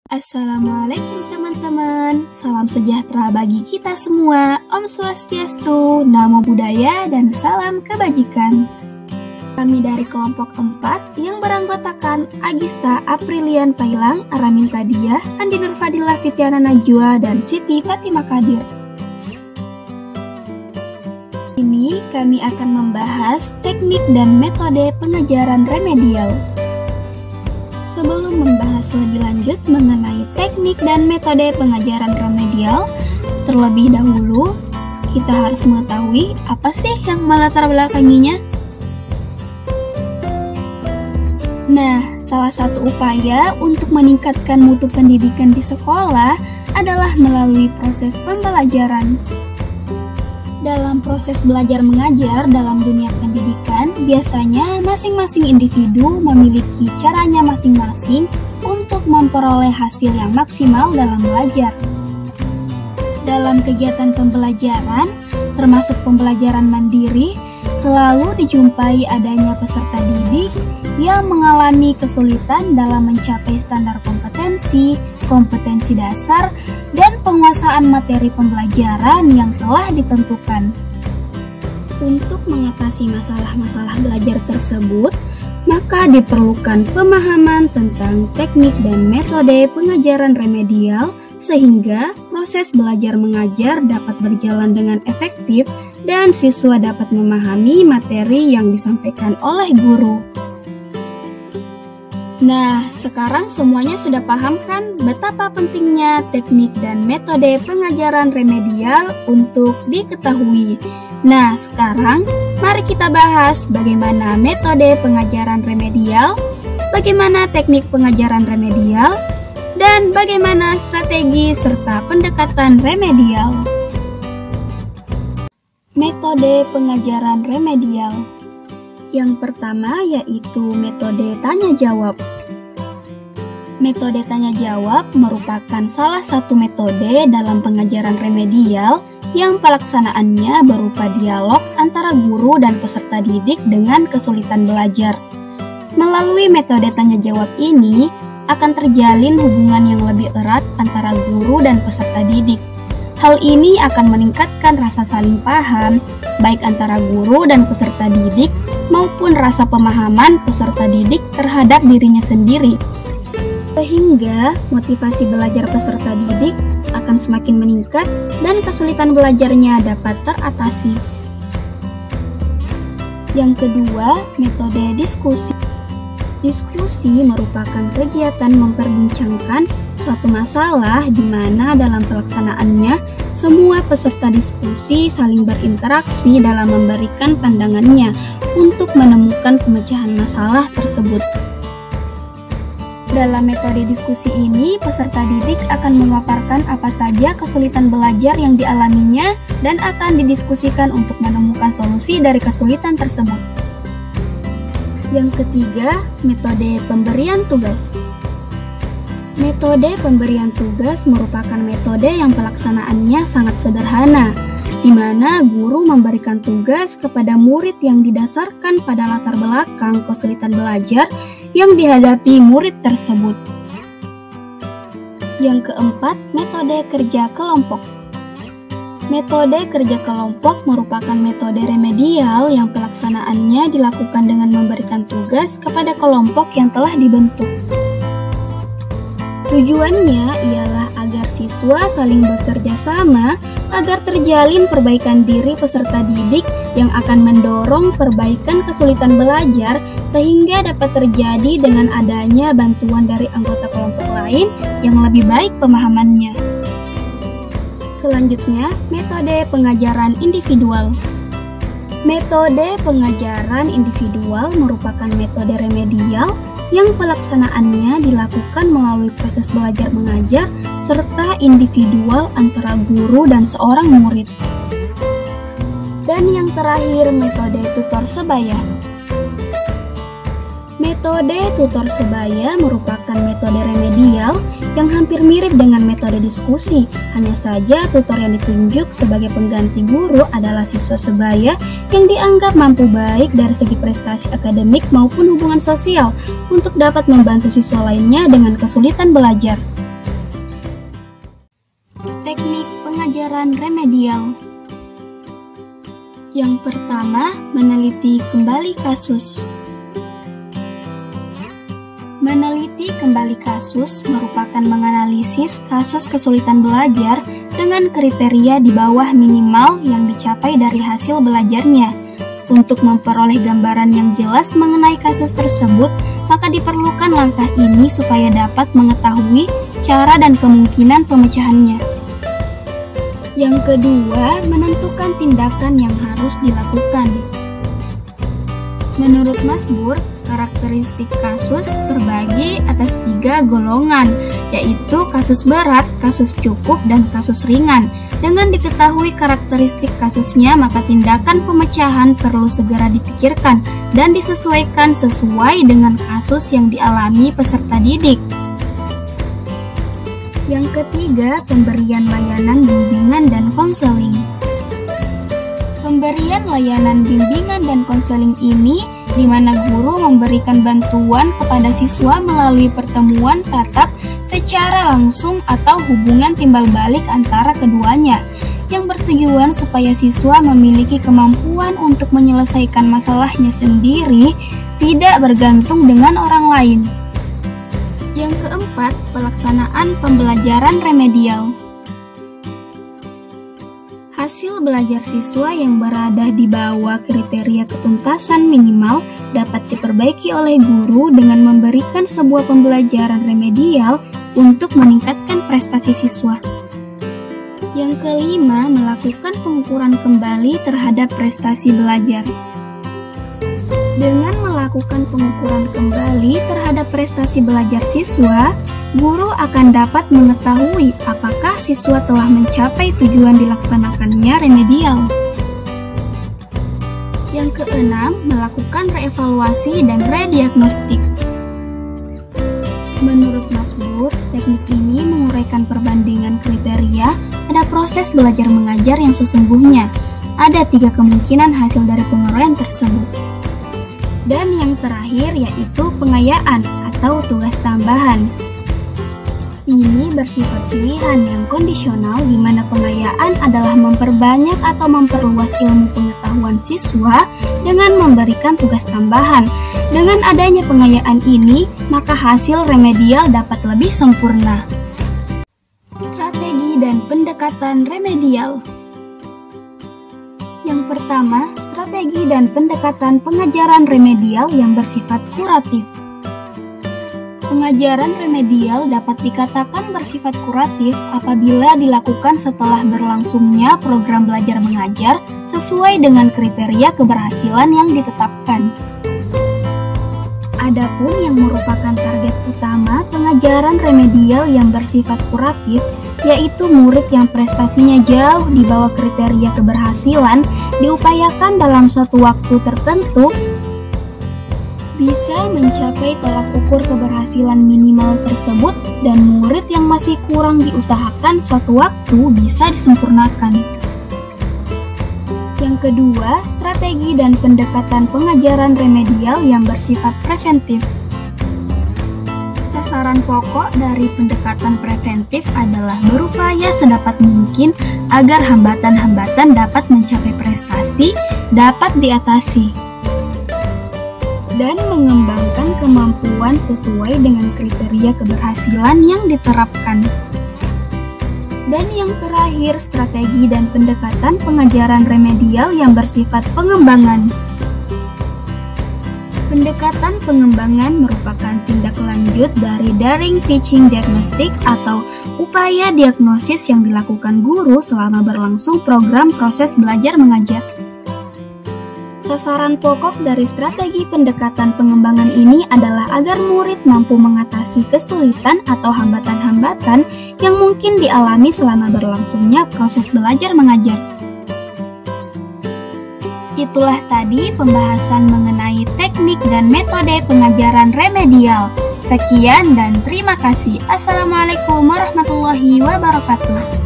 Assalamualaikum teman-teman, salam sejahtera bagi kita semua. Om Swastiastu, Namo Buddhaya, dan salam kebajikan. Kami dari kelompok 4 yang beranggotakan Agista Aprilian Pailang, Araminta Diah, Andi Nur Fadilah Fitriana Najwa, dan Siti Fatimah Kadir. Ini kami akan membahas teknik dan metode pengajaran remedial. Sebelum membahas lebih lanjut mengenai teknik dan metode pengajaran remedial, terlebih dahulu kita harus mengetahui apa sih yang melatar belakanginya. Nah, salah satu upaya untuk meningkatkan mutu pendidikan di sekolah adalah melalui proses pembelajaran. Dalam proses belajar mengajar dalam dunia pendidikan, biasanya masing-masing individu memiliki caranya masing-masing untuk memperoleh hasil yang maksimal dalam belajar. Dalam kegiatan pembelajaran, termasuk pembelajaran mandiri, selalu dijumpai adanya peserta didik yang mengalami kesulitan dalam mencapai standar kompetensi dasar, dan penguasaan materi pembelajaran yang telah ditentukan. Untuk mengatasi masalah-masalah belajar tersebut, maka diperlukan pemahaman tentang teknik dan metode pengajaran remedial sehingga proses belajar mengajar dapat berjalan dengan efektif dan siswa dapat memahami materi yang disampaikan oleh guru. Nah, sekarang semuanya sudah paham kan betapa pentingnya teknik dan metode pengajaran remedial untuk diketahui. Nah, sekarang mari kita bahas bagaimana metode pengajaran remedial, bagaimana teknik pengajaran remedial, dan bagaimana strategi serta pendekatan remedial. Metode pengajaran remedial. Yang pertama yaitu metode tanya-jawab. Metode tanya-jawab merupakan salah satu metode dalam pengajaran remedial yang pelaksanaannya berupa dialog antara guru dan peserta didik dengan kesulitan belajar. Melalui metode tanya-jawab ini akan terjalin hubungan yang lebih erat antara guru dan peserta didik. Hal ini akan meningkatkan rasa saling paham, baik antara guru dan peserta didik, maupun rasa pemahaman peserta didik terhadap dirinya sendiri. Sehingga motivasi belajar peserta didik akan semakin meningkat dan kesulitan belajarnya dapat teratasi. Yang kedua, metode diskusi. Diskusi merupakan kegiatan memperbincangkan suatu masalah di mana dalam pelaksanaannya semua peserta diskusi saling berinteraksi dalam memberikan pandangannya untuk menemukan pemecahan masalah tersebut. Dalam metode diskusi ini, peserta didik akan memaparkan apa saja kesulitan belajar yang dialaminya dan akan didiskusikan untuk menemukan solusi dari kesulitan tersebut. Yang ketiga, metode pemberian tugas. Metode pemberian tugas merupakan metode yang pelaksanaannya sangat sederhana, di mana guru memberikan tugas kepada murid yang didasarkan pada latar belakang kesulitan belajar yang dihadapi murid tersebut. Yang keempat, metode kerja kelompok. Metode kerja kelompok merupakan metode remedial yang pelaksanaannya dilakukan dengan memberikan tugas kepada kelompok yang telah dibentuk. Tujuannya ialah agar siswa saling bekerja sama agar terjalin perbaikan diri peserta didik yang akan mendorong perbaikan kesulitan belajar sehingga dapat terjadi dengan adanya bantuan dari anggota kelompok lain yang lebih baik pemahamannya. Selanjutnya, metode pengajaran individual. Metode pengajaran individual merupakan metode remedial yang pelaksanaannya dilakukan melalui proses belajar mengajar serta individual antara guru dan seorang murid. Dan yang terakhir, metode tutor sebaya. Metode tutor sebaya merupakan metode remedial yang hampir mirip dengan metode diskusi. Hanya saja tutor yang ditunjuk sebagai pengganti guru adalah siswa sebaya yang dianggap mampu baik dari segi prestasi akademik maupun hubungan sosial untuk dapat membantu siswa lainnya dengan kesulitan belajar. pembelajaran remedial. Yang pertama, meneliti kembali kasus. Meneliti kembali kasus merupakan menganalisis kasus kesulitan belajar dengan kriteria di bawah minimal yang dicapai dari hasil belajarnya. Untuk memperoleh gambaran yang jelas mengenai kasus tersebut, maka diperlukan langkah ini supaya dapat mengetahui cara dan kemungkinan pemecahannya. Yang kedua, menentukan tindakan yang harus dilakukan. Menurut Masbur, karakteristik kasus terbagi atas 3 golongan, yaitu kasus berat, kasus cukup, dan kasus ringan. Dengan diketahui karakteristik kasusnya, maka tindakan pemecahan perlu segera dipikirkan dan disesuaikan sesuai dengan kasus yang dialami peserta didik. Yang ketiga, pemberian layanan bimbingan dan konseling. Pemberian layanan bimbingan dan konseling ini di mana guru memberikan bantuan kepada siswa melalui pertemuan tatap secara langsung atau hubungan timbal balik antara keduanya, yang bertujuan supaya siswa memiliki kemampuan untuk menyelesaikan masalahnya sendiri, tidak bergantung dengan orang lain. Yang keempat, pelaksanaan pembelajaran remedial. Hasil belajar siswa yang berada di bawah kriteria ketuntasan minimal dapat diperbaiki oleh guru dengan memberikan sebuah pembelajaran remedial untuk meningkatkan prestasi siswa. Yang kelima, melakukan pengukuran kembali terhadap prestasi belajar. Dengan melakukan pengukuran kembali terhadap prestasi belajar siswa, guru akan dapat mengetahui apakah siswa telah mencapai tujuan dilaksanakannya remedial. Yang keenam, melakukan reevaluasi dan rediagnostik. Menurut Masbur, teknik ini menguraikan perbandingan kriteria pada proses belajar mengajar yang sesungguhnya. Ada 3 kemungkinan hasil dari penguraian tersebut. Dan yang terakhir yaitu pengayaan atau tugas tambahan. Ini bersifat pilihan yang kondisional di mana pengayaan adalah memperbanyak atau memperluas ilmu pengetahuan siswa dengan memberikan tugas tambahan. Dengan adanya pengayaan ini, maka hasil remedial dapat lebih sempurna. Strategi dan pendekatan remedial. Yang pertama, strategi dan pendekatan pengajaran remedial yang bersifat kuratif. Pengajaran remedial dapat dikatakan bersifat kuratif apabila dilakukan setelah berlangsungnya program belajar mengajar sesuai dengan kriteria keberhasilan yang ditetapkan. Adapun yang merupakan target utama pengajaran remedial yang bersifat kuratif, yaitu murid yang prestasinya jauh di bawah kriteria keberhasilan, diupayakan dalam suatu waktu tertentu bisa mencapai tolak ukur keberhasilan minimal tersebut, dan murid yang masih kurang diusahakan suatu waktu bisa disempurnakan. Yang kedua, strategi dan pendekatan pengajaran remedial yang bersifat preventif. Sasaran pokok dari pendekatan preventif adalah berupaya sedapat mungkin agar hambatan-hambatan dapat mencapai prestasi dapat diatasi dan mengembangkan kemampuan sesuai dengan kriteria keberhasilan yang diterapkan. Dan yang terakhir, strategi dan pendekatan pengajaran remedial yang bersifat pengembangan. Pendekatan pengembangan merupakan tindak lanjut dari daring teaching diagnostic atau upaya diagnosis yang dilakukan guru selama berlangsung program proses belajar mengajar. Sasaran pokok dari strategi pendekatan pengembangan ini adalah agar murid mampu mengatasi kesulitan atau hambatan-hambatan yang mungkin dialami selama berlangsungnya proses belajar mengajar. Itulah tadi pembahasan mengenai teknik dan metode pengajaran remedial. Sekian dan terima kasih. Assalamualaikum warahmatullahi wabarakatuh.